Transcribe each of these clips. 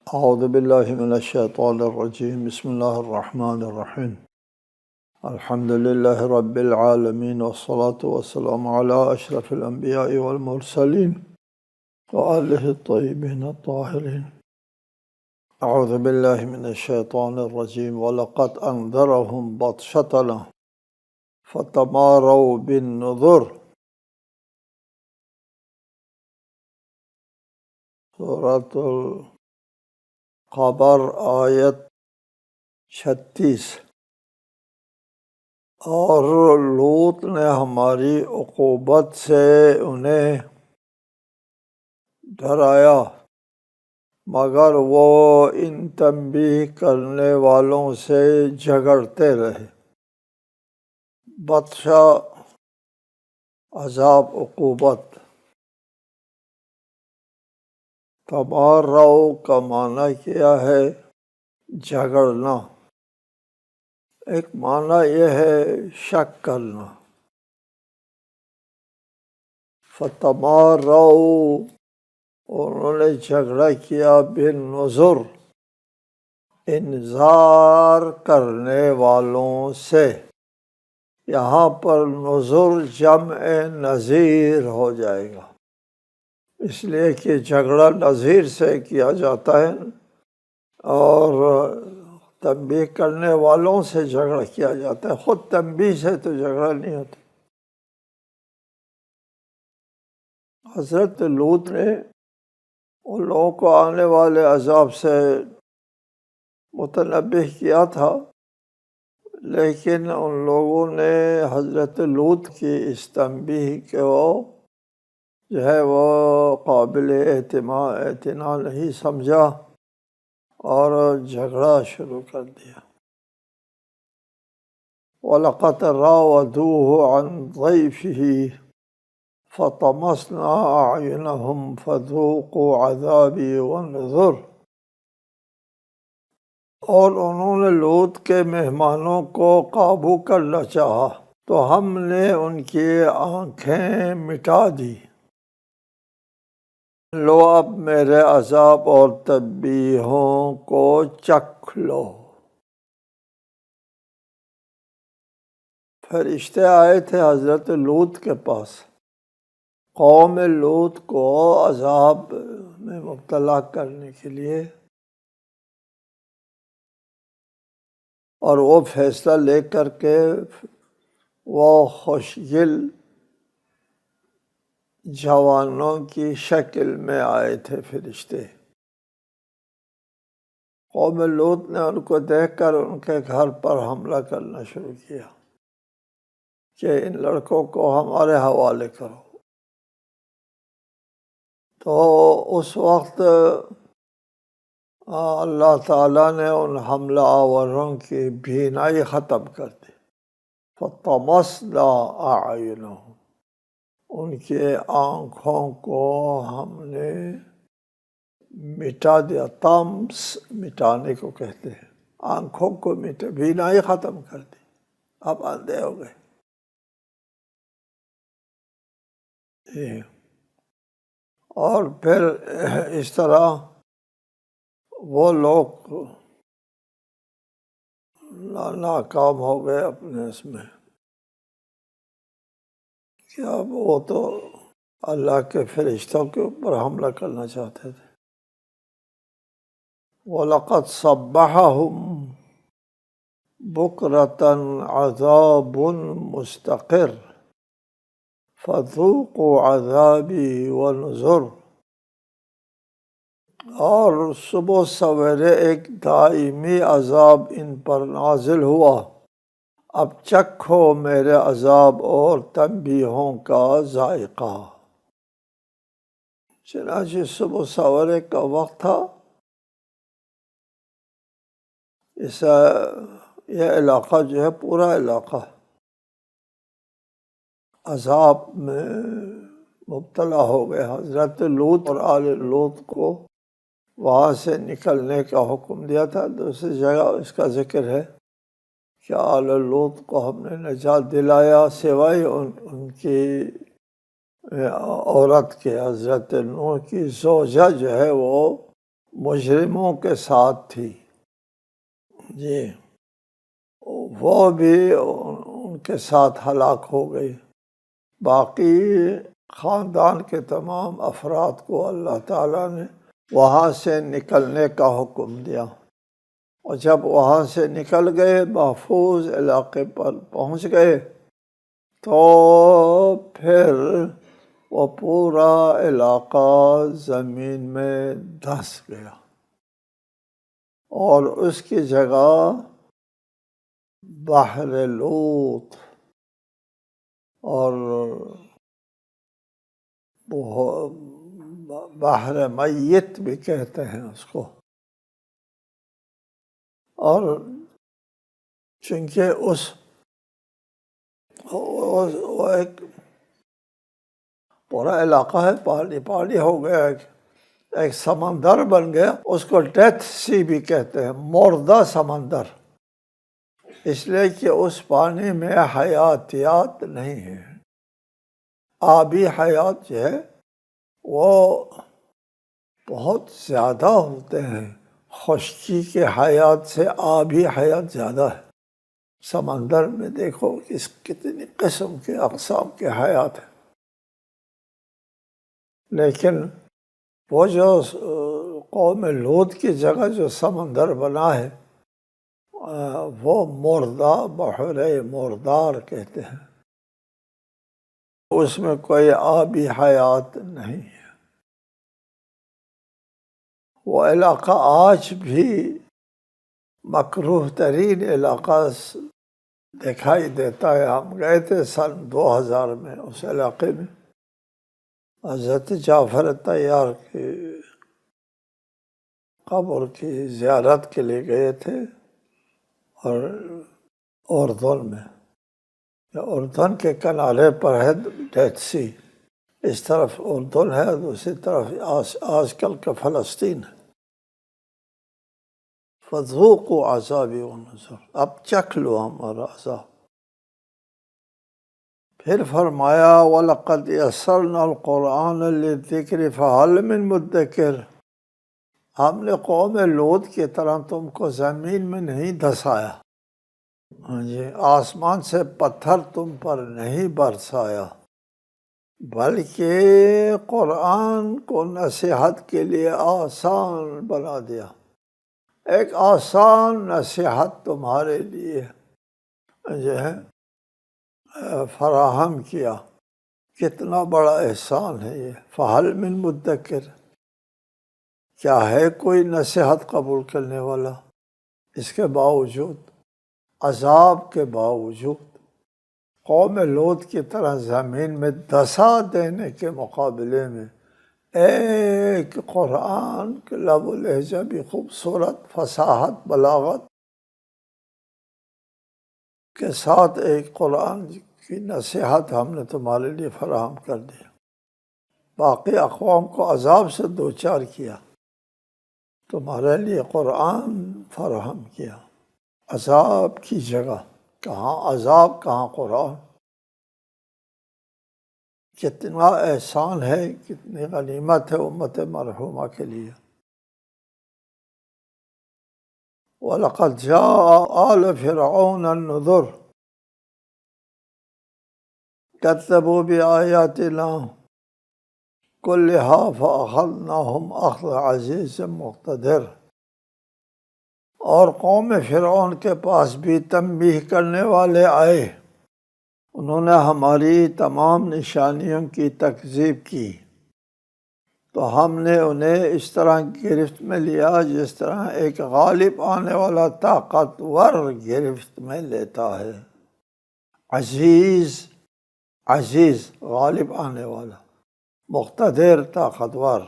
اعوذ باللہ من الشیطان الرجیم بسم اللہ الرحمن الرحیم الحمد للہ رب العالمین والصلاة والسلام علی اشرف الانبیاء والمرسلین وآلہ الطیبین الطاہرین اعوذ باللہ من الشیطان الرجیم وَلَقَدْ أَنذَرَهُمْ بَطْشَتَنَا فَتَمَارَوْا بِالنُّذُرِ سورۃ القمر آیت 36۔ اور لوط نے ہماری عقوبت سے انہیں ڈرایا مگر وہ ان تنبیہ کرنے والوں سے جھگڑتے رہے۔ بطشہ عذاب عقوبت، تمارو کا معنی کیا ہے؟ جھگڑنا۔ ایک معنی یہ ہے شک کرنا۔ فتمارو، انہوں نے جھگڑا کیا بالنذر، انذار کرنے والوں سے۔ یہاں پر نذر جمع نذیر ہو جائے گا، اس لیے کہ جھگڑا نذیر سے کیا جاتا ہے اور تنبیہ کرنے والوں سے جھگڑا کیا جاتا ہے، خود تنبیہ سے تو جھگڑا نہیں ہوتا۔ حضرت لوط نے ان لوگوں کو آنے والے عذاب سے متنبہ کیا تھا، لیکن ان لوگوں نے حضرت لوط کی اس تنبیہ کو جو ہے وہ قابل اعتنا نہیں سمجھا اور جھگڑا شروع کر دیا۔ وَلَقَدْ رَاوَدُوهُ عَنْ ضَيْفِهِ فَطَمَسْنَا أَعْيُنَهُمْ فَذُوقُوا عَذَابِي وَنُذُرِ۔ اور انہوں نے لوط کے مہمانوں کو قابو کرنا چاہا تو ہم نے ان کی آنکھیں مٹا دی۔ لو اب میرے عذاب اور تنبیہوں کو چکھ لو۔ فرشتے آئے تھے حضرت لوط کے پاس، قوم لوط کو عذاب میں مبتلا کرنے کے لیے، اور وہ فیصلہ لے کر کے وہ خوشگل جوانوں کی شکل میں آئے تھے فرشتے۔ قوم لوط نے ان کو دیکھ کر ان کے گھر پر حملہ کرنا شروع کیا کہ ان لڑکوں کو ہمارے حوالے کرو۔ تو اس وقت اللہ تعالیٰ نے ان حملہ آوروں کی بینائی ختم کر دی۔ فَطَمَسْنَا أَعْيُنَهُمْ، ان کے آنکھوں کو ہم نے مٹا دیا۔ طمس مٹانے کو کہتے ہیں، آنکھوں کو مٹا، بینائی ختم کر دی، اب اندھے ہو گئے۔ اور پھر اس طرح وہ لوگ ناکام ہو گئے اپنے اس میں کہ اب وہ تو اللہ کے فرشتوں کے اوپر حملہ کرنا چاہتے تھے۔ وَلَقَدْ صَبَّحَهُمْ بُكْرَةً عَذَابٌ مُسْتَقِرٌّ فَذُوقُوا عَذَابِي وَنُذُرِ۔ اور صبح سویرے ایک دائمی عذاب ان پر نازل ہوا، اب چکھو میرے عذاب اور تنبیہوں کا ذائقہ۔ چنانچہ صبح سویرے کا وقت تھا، یہ علاقہ جو ہے پورا علاقہ عذاب میں مبتلا ہو گئے۔ حضرت لوط اور آل لوط کو وہاں سے نکلنے کا حکم دیا تھا۔ دوسری جگہ اس کا ذکر ہے کہ آل لوط کو ہم نے نجات دلایا سوائے ان کی عورت کے، حضرت نوح کی زوجہ جو ہے وہ مجرموں کے ساتھ تھی جی، وہ بھی ان کے ساتھ ہلاک ہو گئی۔ باقی خاندان کے تمام افراد کو اللہ تعالیٰ نے وہاں سے نکلنے کا حکم دیا، اور جب وہاں سے نکل گئے، محفوظ علاقے پر پہنچ گئے، تو پھر وہ پورا علاقہ زمین میں دھس گیا، اور اس کی جگہ بحر لوط اور بحر میت بھی کہتے ہیں اس کو، اور چونکہ وہ ایک پورا علاقہ ہے، پانی پانی ہو گیا، ایک سمندر بن گیا، اس کو ڈیتھ سی بھی کہتے ہیں، مردہ سمندر، اس لیے کہ اس پانی میں حیاتیات نہیں ہے۔ آبی حیات جو ہے وہ بہت زیادہ ہوتے ہیں، خشکی کے حیات سے آبی حیات زیادہ ہے۔ سمندر میں دیکھو کتنی قسم کے اقسام کے حیات ہیں، لیکن وہ جو قوم لوط کی جگہ جو سمندر بنا ہے وہ مردہ بحر مردار کہتے ہیں، اس میں کوئی آبی حیات نہیں ہے۔ وہ علاقہ آج بھی مکروہ ترین علاقہ دکھائی دیتا ہے۔ ہم گئے تھے سن 2000 میں اس علاقے میں، حضرت جعفر طیار کی قبر کی زیارت کے لیے گئے تھے، اور اردن میں، اردن کے کنارے پر ہے ڈیڈ سی، اس طرف اردن ہے، دوسری طرف آج کل کا فلسطین ہے۔ فذوقوا عذابی ونذر، اب چکھ لو ہمارا عذاب۔ پھر فرمایا وَلَقَدْ يَسَّرْنَا الْقُرْآنَ لِلذِّكْرِ فَهَلْ مِن مُدَّكِرٍ، ہم نے قوم لوط کی طرح تم کو زمین میں نہیں دھسایا، جی، آسمان سے پتھر تم پر نہیں برسایا، بلکہ قرآن کو نصیحت کے لیے آسان بنا دیا، ایک آسان نصیحت تمہارے لیے جو ہے فراہم کیا۔ کتنا بڑا احسان ہے یہ۔ فَهَلْ مِن مُدَّكِرٍ، کیا ہے کوئی نصیحت قبول کرنے والا؟ اس کے باوجود، عذاب کے باوجود، قوم لوط کی طرح زمین میں دھسا دینے کے مقابلے میں ایک قرآن کے لب و لہجہ بھی خوبصورت فصاحت بلاغت کے ساتھ ایک قرآن کی نصیحت ہم نے تمہارے لیے فراہم کر دیا۔ باقی اقوام کو عذاب سے دوچار کیا، تمہارے لیے قرآن فراہم کیا، عذاب کی جگہ۔ کہاں عذاب کہاں قرآن، کتنا احسان ہے، کتنی غنیمت ہے امت مرحومہ کے لیے۔ وَلَقَدْ جَاءَ آلَ فِرْعَوْنَ النُّذُرُ كَذَّبُوا بِآيَاتِنَا كُلِّهَا فَأَخَذْنَاهُمْ أَخْذَ عَزِيزٍ مُقْتَدِرٍ، اور قوم فرعون کے پاس بھی تنبیہ کرنے والے آئے، انہوں نے ہماری تمام نشانیوں کی تکذیب کی، تو ہم نے انہیں اس طرح گرفت میں لیا جس طرح ایک غالب آنے والا طاقتور گرفت میں لیتا ہے۔ عزیز، عزیز غالب آنے والا، مقتدر طاقتور۔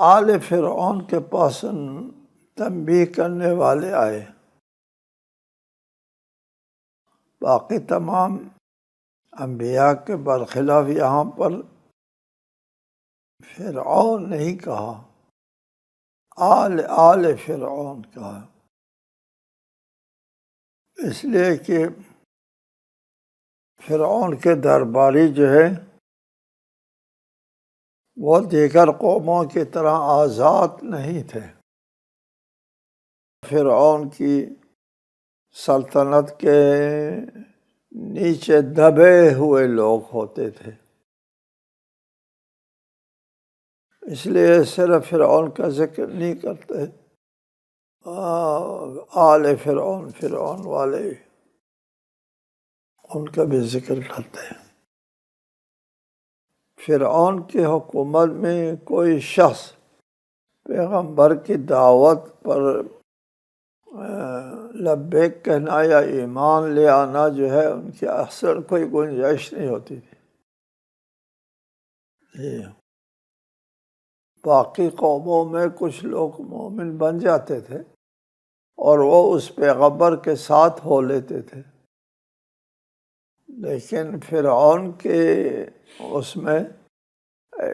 آل فرعون کے پاس تنبیہ کرنے والے آئے، باقی تمام انبیاء کے برخلاف یہاں پر فرعون نہیں کہا، آل فرعون کہا، اس لیے کہ فرعون کے درباری جو ہے وہ دیگر قوموں کی طرح آزاد نہیں تھے، فرعون کی سلطنت کے نیچے دبے ہوئے لوگ ہوتے تھے۔ اس لیے صرف فرعون کا ذکر نہیں کرتے، آل فرعون، فرعون والے، ان کا بھی ذکر کرتے ہیں۔ فرعون کی حکومت میں کوئی شخص پیغمبر کی دعوت پر لبیک کہنا یا ایمان لے آنا جو ہے ان کی اکثر کوئی گنجائش نہیں ہوتی تھی۔ باقی قوموں میں کچھ لوگ مومن بن جاتے تھے اور وہ اس پیغمبر کے ساتھ ہو لیتے تھے، لیکن فرعون کے اس میں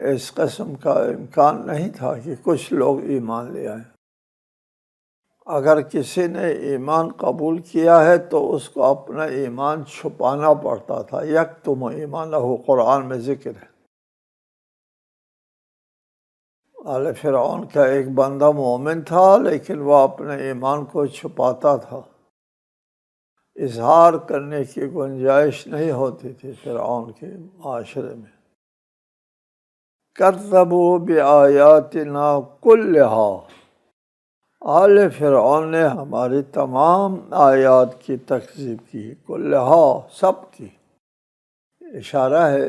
اس قسم کا امکان نہیں تھا کہ کچھ لوگ ایمان لے آئیں۔ اگر کسی نے ایمان قبول کیا ہے تو اس کو اپنا ایمان چھپانا پڑتا تھا۔ یکتم ایمانہ، قرآن میں ذکر ہے۔ آل فرعون کا ایک بندہ مومن تھا لیکن وہ اپنے ایمان کو چھپاتا تھا، اظہار کرنے کی گنجائش نہیں ہوتی تھی فرعون کے معاشرے میں۔ کذبوا بآیاتنا کلہا، آل فرعون نے ہماری تمام آیات کی تکذیب کی، کلہا، سب کی۔ اشارہ ہے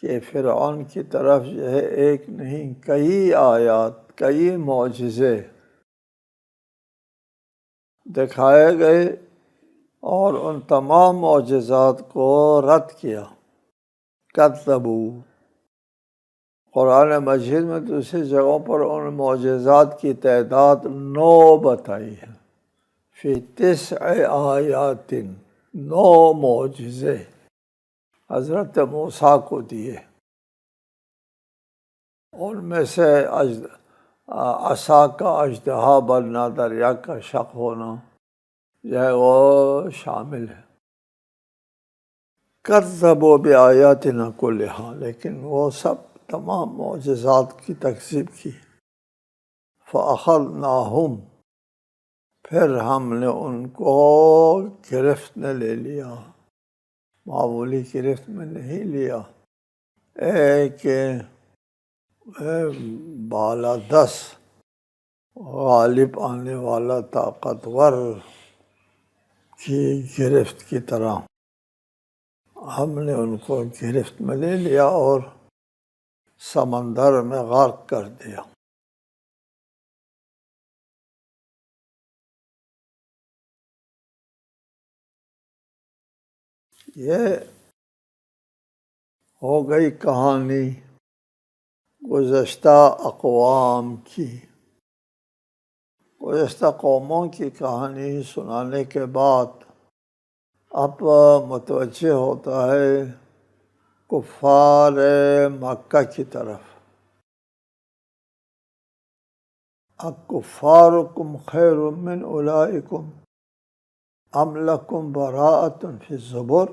کہ فرعون کی طرف جو ہے ایک نہیں کئی آیات، کئی معجزے دکھائے گئے اور ان تمام معجزات کو رد کیا۔ کذبوا، قرآن مجید میں دوسری جگہوں پر ان معجزات کی تعداد 9 بتائی ہے، فی 9 آیات، 9 معجزے حضرت موسیٰ کو دیے۔ ان میں سے عصا کا اژدہا بننا، دریا کا شق ہونا جو ہے وہ شامل ہے۔ کذبوا بآیاتنا کلہا، لیکن وہ سب تمام معجزات کی تکذیب کی۔ فأخذناہم، پھر ہم نے ان کو گرفت میں لے لیا، معمولی گرفت میں نہیں لیا، ایک بالادست غالب آنے والا طاقتور کی گرفت کی طرح ہم نے ان کو گرفت میں لے لیا اور سمندر میں غرق کر دیا۔ یہ ہو گئی کہانی گزشتہ اقوام کی۔ گزشتہ قوموں کی کہانی سنانے کے بعد اب متوجہ ہوتا ہے کفار مکہ کی طرف۔ اکفارکم خیر من اولئکم ام لکم براءۃ فی الزبر،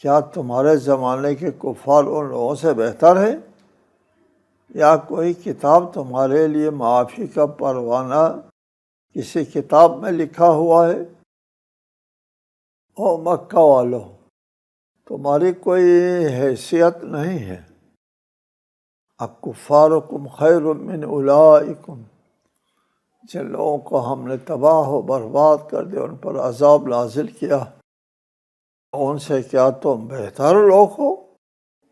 کیا تمہارے زمانے کے کفار ان لوگوں سے بہتر ہے، یا کوئی کتاب تمہارے لیے معافی کا پروانہ کسی کتاب میں لکھا ہوا ہے؟ او مکہ والو، تمہاری کوئی حیثیت نہیں ہے۔ اکفارکم خیر من اولئکم، جن لوگوں کو ہم نے تباہ و برباد کر دیا، ان پر عذاب نازل کیا، ان سے کیا تم بہتر لوگ ہو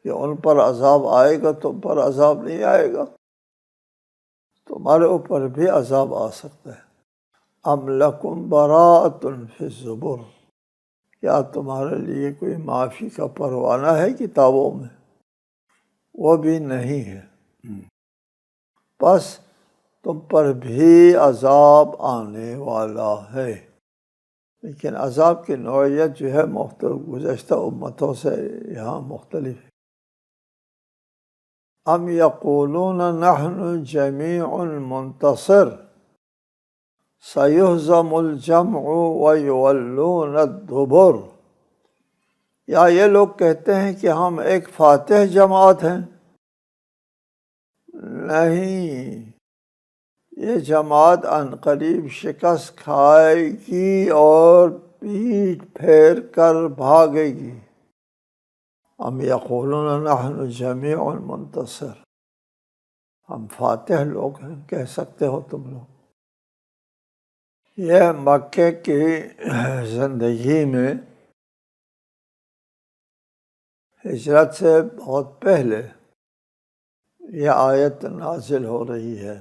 کہ ان پر عذاب آئے گا، تم پر عذاب نہیں آئے گا؟ تمہارے اوپر بھی عذاب آ سکتا ہے۔ ام لکم براءۃ فی الزبر، کیا تمہارے لیے کوئی معافی کا پروانہ ہے کتابوں میں؟ وہ بھی نہیں ہے، بس تم پر بھی عذاب آنے والا ہے۔ لیکن عذاب کی نوعیت جو ہے مختلف گزشتہ امتوں سے یہاں مختلف ہے۔ ام یقولون نحن جمیع منتصر سیہزم الجمع ویولون الدبر، یا یہ لوگ کہتے ہیں کہ ہم ایک فاتح جماعت ہیں نہیں، یہ جماعت عنقریب شکست کھائے گی اور پیٹھ پھیر کر بھاگے گی۔ ام یقولون نحن جمیع منتصر، ہم فاتح لوگ ہیں، کہہ سکتے ہو تم لوگ۔ یہ مکے کی زندگی میں ہجرت سے بہت پہلے یہ آیت نازل ہو رہی ہے۔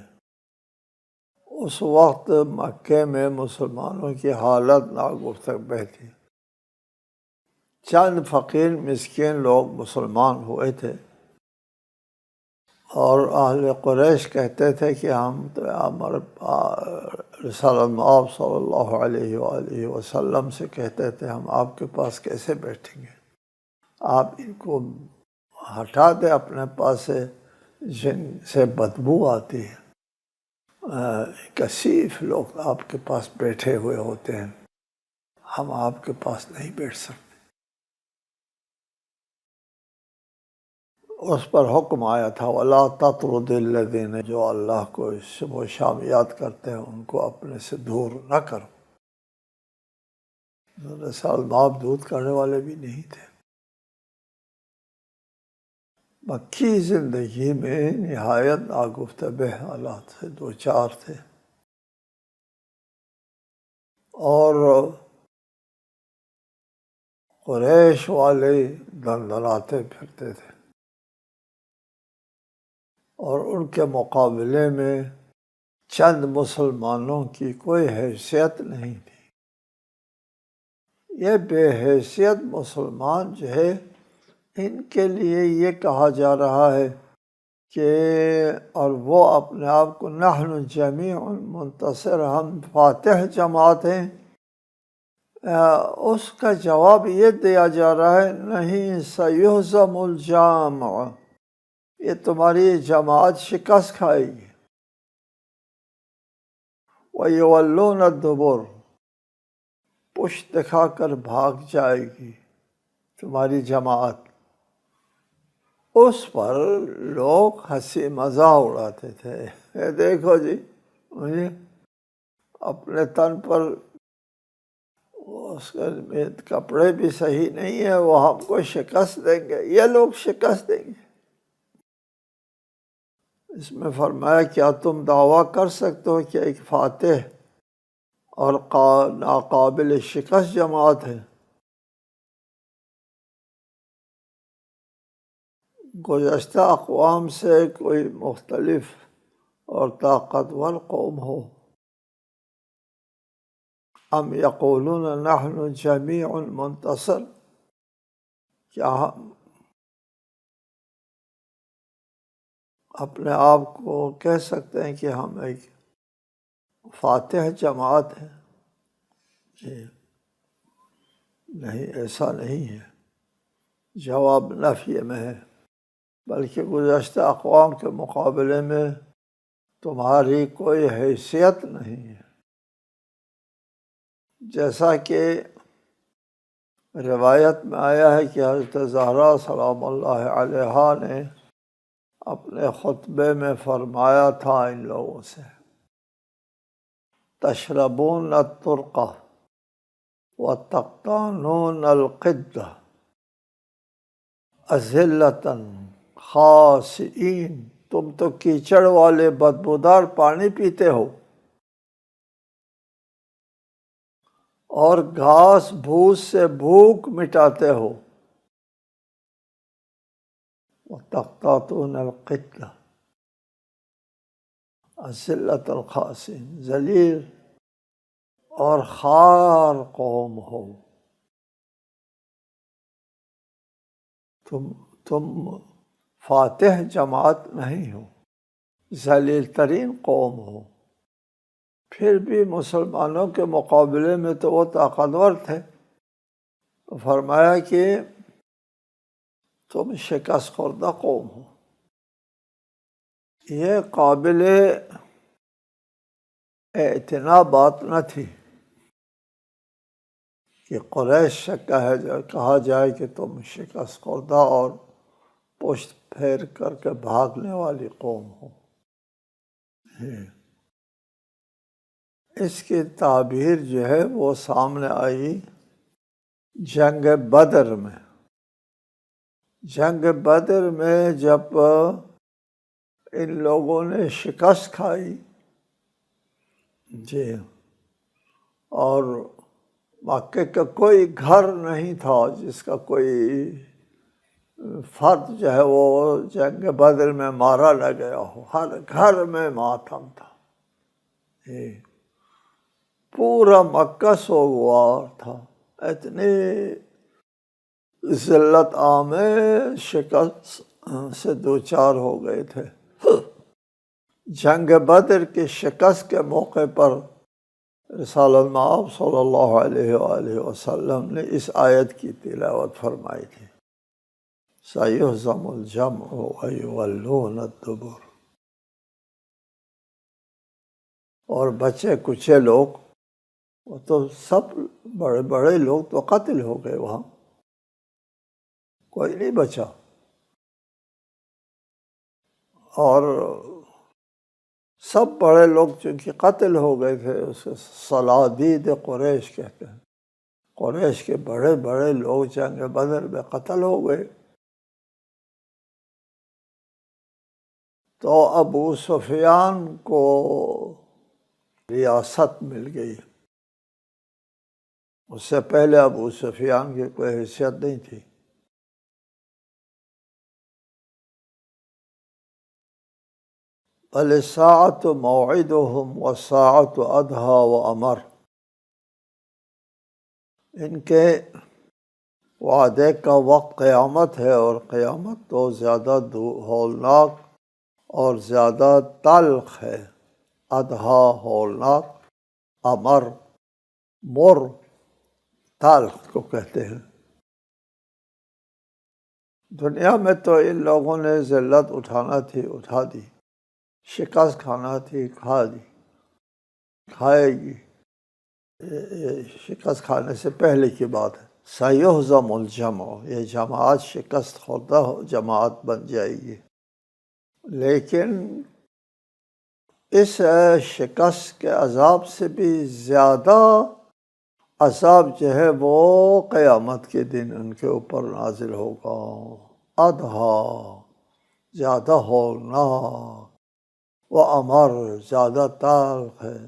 اس وقت مکے میں مسلمانوں کی حالت ناگفتگبہ تھی۔ چند فقیر مسکین لوگ مسلمان ہوئے تھے، اور اہل قریش کہتے تھے کہ ہم تو ہمارے رسالت آپ صلی اللہ علیہ وآلہ وسلم سے کہتے تھے ہم آپ کے پاس کیسے بیٹھیں گے، آپ ان کو ہٹا دیں اپنے پاس سے، جن سے بدبو آتی ہے، کثیف لوگ آپ کے پاس بیٹھے ہوئے ہوتے ہیں، ہم آپ کے پاس نہیں بیٹھ سکتے۔ اس پر حکم آیا تھا وَلَا تَطْرُدِ الَّذِينَ، جو اللہ کو صبح و شام یاد کرتے ہیں ان کو اپنے سے دور نہ کرو۔ رسالت باب دور کرنے والے بھی نہیں تھے۔ مکی زندگی میں نہایت ناگفتگبہ حالات سے دو چار تھے، اور قریش والے دندناتے پھرتے تھے، اور ان کے مقابلے میں چند مسلمانوں کی کوئی حیثیت نہیں تھی۔ یہ بے حیثیت مسلمان جو ہے، ان کے لیے یہ کہا جا رہا ہے کہ اور وہ اپنے آپ کو نحن جمیع منتصر، ہم فاتح جماعت ہیں، اس کا جواب یہ دیا جا رہا ہے نہیں، سیہزم الجمع، یہ تمہاری جماعت شکست کھائے گی، وَيُوَلُّونَ الدُّبُرَ، پشت دکھا کر بھاگ جائے گی تمہاری جماعت۔ اس پر لوگ ہنسی مذاق اڑاتے تھے، دیکھو جی مجھے اپنے تن پر اس کے کپڑے بھی صحیح نہیں ہیں، وہ ہم کو شکست دیں گے، یہ لوگ شکست دیں گے۔ اس میں فرمایا کیا تم دعویٰ کر سکتے ہو کہ ایک فاتح اور ناقابل شکست جماعت ہے؟ گزشتہ اقوام سے کوئی مختلف اور طاقتور قوم ہو۔ ام یقولون نحن جمیع منتصر، کیا ہم اپنے آپ کو کہہ سکتے ہیں کہ ہم ایک فاتح جماعت ہیں؟ جی نہیں، ایسا نہیں ہے، جواب نفی میں ہے، بلکہ گزشتہ اقوام کے مقابلے میں تمہاری کوئی حیثیت نہیں ہے۔ جیسا کہ روایت میں آیا ہے کہ حضرت زہرا سلام اللہ علیہا نے اپنے خطبے میں فرمایا تھا ان لوگوں سے، تشربون الطرقہ وتقطانون القدہ اذلۃ خاسئین، تم تو کیچڑ والے بدبودار پانی پیتے ہو اور گھاس بھوس سے بھوک مٹاتے ہو۔ وتقطعون القدہ اذلۃ الخاسئین، ذلیل اور خوار قوم ہو، تم فاتح جماعت نہیں ہو، ذلیل ترین قوم ہو۔ پھر بھی مسلمانوں کے مقابلے میں تو وہ طاقتور تھے، تو فرمایا کہ تم شکست خوردہ قوم ہو۔ یہ قابل اعتنا بات نہ تھی کہ قریش سے کہا جائے کہ تم شکست خوردہ اور پشت پھیر کر کے بھاگنے والی قوم ہو۔ اس کی تعبیر جو ہے وہ سامنے آئی جنگ بدر میں۔ جنگ بدر میں جب ان لوگوں نے شکست کھائی جی، اور مکے کا کوئی گھر نہیں تھا جس کا کوئی فرد جو ہے وہ جنگ بدر میں مارا نہ گیا ہو، ہر گھر میں ماتم تھا جی، پورا مکہ سوگوار تھا، اتنی ذلت آمیز شکست سے دوچار ہو گئے تھے۔ جنگ بدر کی شکست کے موقع پر رسالت مآب صلی اللہ علیہ وآلہ وسلم نے اس آیت کی تلاوت فرمائی تھی، سَيُهْزَمُ الْجَمْعُ وَيُوَلُّونَ الدُّبُرَ۔ اور بچے کچے لوگ، وہ تو سب بڑے بڑے لوگ تو قتل ہو گئے، وہاں کوئی نہیں بچا، اور سب بڑے لوگ چونکہ قتل ہو گئے تھے، اسے صنادید قریش کہتے ہیں، قریش کے بڑے بڑے لوگ جنگ بدر میں قتل ہو گئے۔ تو ابو سفیان کو ریاست مل گئی، اس سے پہلے ابو سفیان کی کوئی حیثیت نہیں تھی۔ بل الساعة موعدهم والساعة أدهى وأمر۔ ان کے وعدے کا وقت قیامت ہے، اور قیامت تو زیادہ ہولناک اور زیادہ تلخ ہے۔ ادہا ہولناک، امر مر تلخ کو کہتے ہیں۔ دنیا میں تو ان لوگوں نے ذلت اٹھانا تھی اٹھا دی، شکست کھانا تھی کھا دی، کھائے گی، یہ شکست کھانے سے پہلے کی بات ہے۔ سَيُهْزَمُ الْجَمْعُ، یہ جماعت شکست خوردہ جماعت بن جائے گی، لیکن اس شکست کے عذاب سے بھی زیادہ عذاب جو ہے وہ قیامت کے دن ان کے اوپر نازل ہوگا۔ ادھا، زیادہ ہولناک، وہ امر، زیادہ تلخ ہے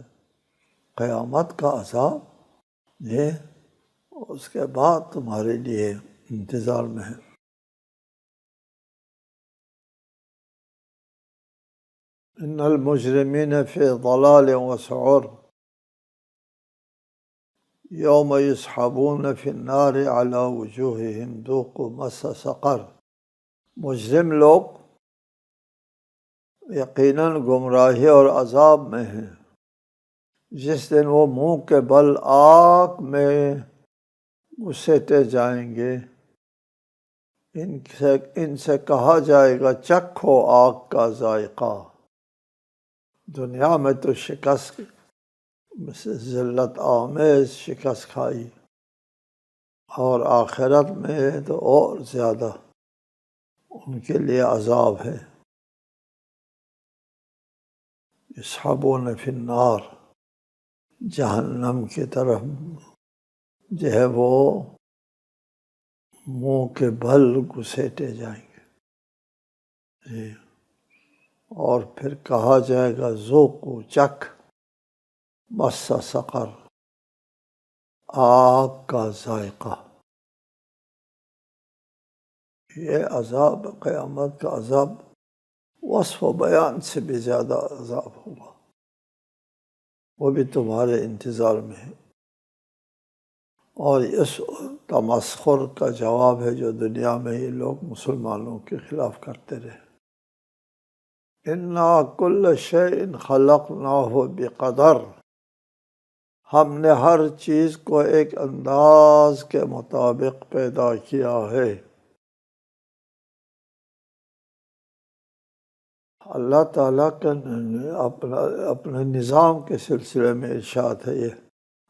قیامت کا عذاب، یہ اس کے بعد تمہارے لیے انتظار میں ہے۔ ان المجرمین فی ضلال وسعر یوم یسحبون فی النار علی وجوہہم ذوقوا مس سقر۔ مجرم لوگ یقیناً گمراہی اور عذاب میں ہیں، جس دن وہ منہ کے بل آگ میں گھسیٹے جائیں گے۔ ان سے کہا جائے گا چکھو آگ کا ذائقہ۔ دنیا میں تو شکست، ذلت آمیز شکست کھائی، اور آخرت میں تو اور زیادہ ان کے لیے عذاب ہے۔ یسحبون فی النار، جہنم کی طرف جو ہے وہ منہ کے بل گھسیٹے جائیں گے، اور پھر کہا جائے گا ذوقوا، چکھ، مس سقر، آگ کا ذائقہ۔ یہ عذاب قیامت کا عذاب وصف و بیان سے بھی زیادہ عذاب ہوگا، وہ بھی تمہارے انتظار میں ہے۔ اور اس تمسخر کا جواب ہے جو دنیا میں ہی لوگ مسلمانوں کے خلاف کرتے رہے۔ اِنَّا كُلَّ شَيْءٍ خَلَقْنَاهُ بِقَدَرٍ، ہم نے ہر چیز کو ایک انداز کے مطابق پیدا کیا ہے۔ اللہ تعالیٰ کا اپنے نظام کے سلسلے میں ارشاد ہے، یہ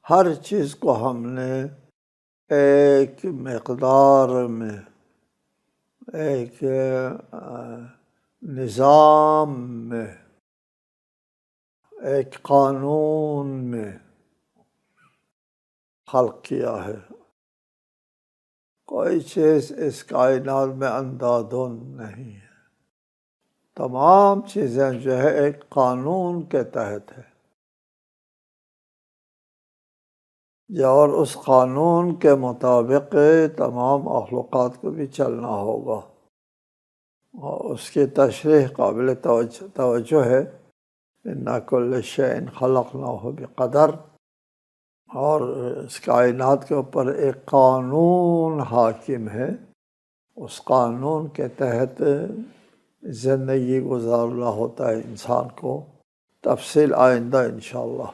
ہر چیز کو ہم نے ایک مقدار میں، ایک نظام میں ایک قانون میں خلق کیا ہے. کوئی چیز اس کائنات میں اندھادھند نہیں ہے. تمام چیزیں جو ہے ایک قانون کے تحت ہے، اور اس قانون کے مطابق تمام مخلوقات کو بھی چلنا ہوگا. اور اس کی تشریح قابل توجہ ہے. اِنَّا كُلَّ شَيْءٍ خَلَقْنَاهُ بِقَدَرٍ. اور اس کائنات کے اوپر ایک قانون حاکم ہے. اس قانون کے تحت زندگی گزارنا ہوتا ہے انسان کو. تفصیل آئندہ انشاءاللہ.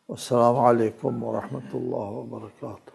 السلام علیکم ورحمۃ اللہ وبرکاتہ.